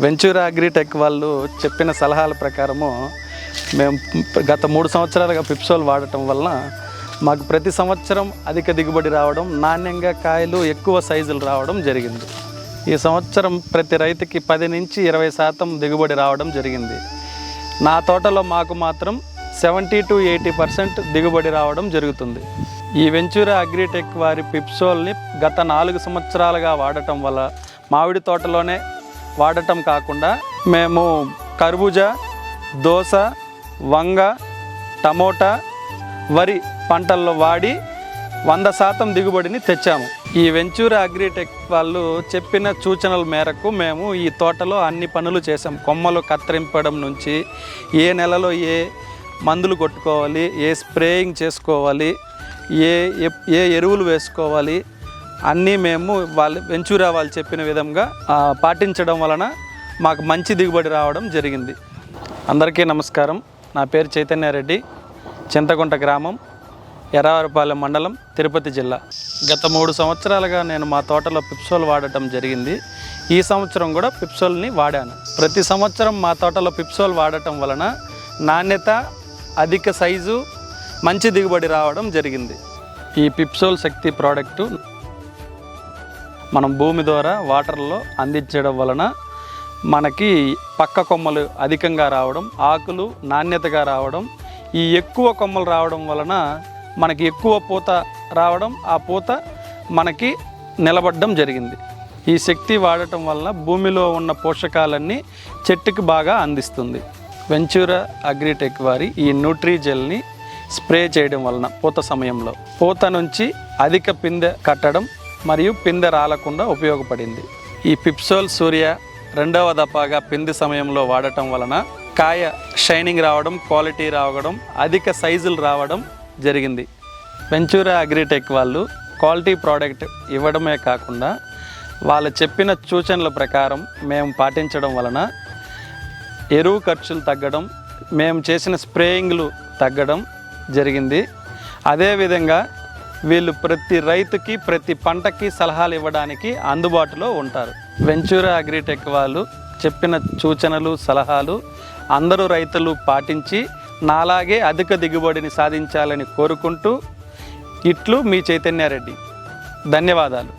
వెంచూరా agritech వాళ్ళు చెప్పిన సలహాల ప్రకారము మేము గత 3 సంవత్సరాలుగా పిప్సోల్ వాడటం వలన మాకు ప్రతి సంవత్సరం అధిక దిగుబడి రావడం, నాణ్యంగా కాయలు ఎక్కువ సైజులు రావడం జరిగింది. ఈ సంవత్సరం ప్రతి రైతుకి 10 నుంచి 20% దిగుబడి రావడం జరిగింది. నా తోటలో మాకు మాత్రం 70 to 80% దిగుబడి రావడం జరుగుతుంది. ఈ వెంచూరా అగ్రిటెక్ వారి పిప్సోల్ని గత 4 సంవత్సరాలుగా వాడటం వల్ల మామిడి తోటలోనే వాడటం కాకుండా మేము కర్బూజా, దోస, వంగ, టమోటా, వరి పంటల్లో వాడి 100% దిగుబడిని తెచ్చాము. ఈ వెంచూరా అగ్రిటెక్ వాళ్ళు చెప్పిన సూచనల మేరకు మేము ఈ తోటలో అన్ని పనులు చేసాం. కొమ్మలు కత్తిరింపడం నుంచి ఏ నెలలో ఏ మందులు కొట్టుకోవాలి, ఏ స్ప్రేయింగ్ చేసుకోవాలి, ఏ ఎరువులు వేసుకోవాలి అన్నీ మేము వెంచూరా వాళ్ళు చెప్పిన విధంగా పాటించడం వలన మాకు మంచి దిగుబడి రావడం జరిగింది. అందరికీ నమస్కారం. నా పేరు చైతన్యారెడ్డి, చింతగుంట గ్రామం, ఎర్రవరపాలెం మండలం, తిరుపతి జిల్లా. గత 3 సంవత్సరాలుగా నేను మా తోటలో పిప్సోల్ వాడటం జరిగింది. ఈ సంవత్సరం కూడా పిప్సోల్ని వాడాను. ప్రతి సంవత్సరం మా తోటలో పిప్సోల్ వాడటం వలన నాణ్యత, అధిక సైజు, మంచి దిగుబడి రావడం జరిగింది. ఈ పిప్సోల్ శక్తి ప్రోడక్టు మనం భూమి ద్వారా వాటర్లో అందించడం వలన మనకి పక్క కొమ్మలు అధికంగా రావడం, ఆకులు నాణ్యతగా రావడం, ఈ ఎక్కువ కొమ్మలు రావడం వలన మనకి ఎక్కువ పూత రావడం, ఆ పూత మనకి నిలబడడం జరిగింది. ఈ శక్తి వాడటం వలన భూమిలో ఉన్న పోషకాలన్నీ చెట్టుకి బాగా అందిస్తుంది. వెంచూరా అగ్రిటెక్ వారి ఈ న్యూట్రీజెల్ని స్ప్రే చేయడం వలన పూత సమయంలో పూత నుంచి అధిక పిందె కట్టడం మరియు పిందె రాలకుండా ఉపయోగపడింది. ఈ పిప్సోల్ సూర్య 2వ దఫాగా పిందె సమయంలో వాడటం వలన కాయ షైనింగ్ రావడం, క్వాలిటీ రావడం, అధిక సైజులు రావడం జరిగింది. వెంచూరా అగ్రిటెక్ వాళ్ళు క్వాలిటీ ప్రోడక్ట్ ఇవ్వడమే కాకుండా వాళ్ళు చెప్పిన సూచనల ప్రకారం మేము పాటించడం వలన ఎరువు ఖర్చులు తగ్గడం, మేము చేసిన స్ప్రేయింగ్లు తగ్గడం జరిగింది. అదేవిధంగా వీళ్ళు ప్రతి రైతుకి, ప్రతి పంటకి సలహాలు ఇవ్వడానికి అందుబాటులో ఉంటారు. వెంచూరా అగ్రిటెక్ వాళ్ళు చెప్పిన సూచనలు, సలహాలు అందరూ రైతులు పాటించి నాలాగే అధిక దిగుబడిని సాధించాలని కోరుకుంటూ ఇట్లు మీ చైతన్యారెడ్డి. ధన్యవాదాలు.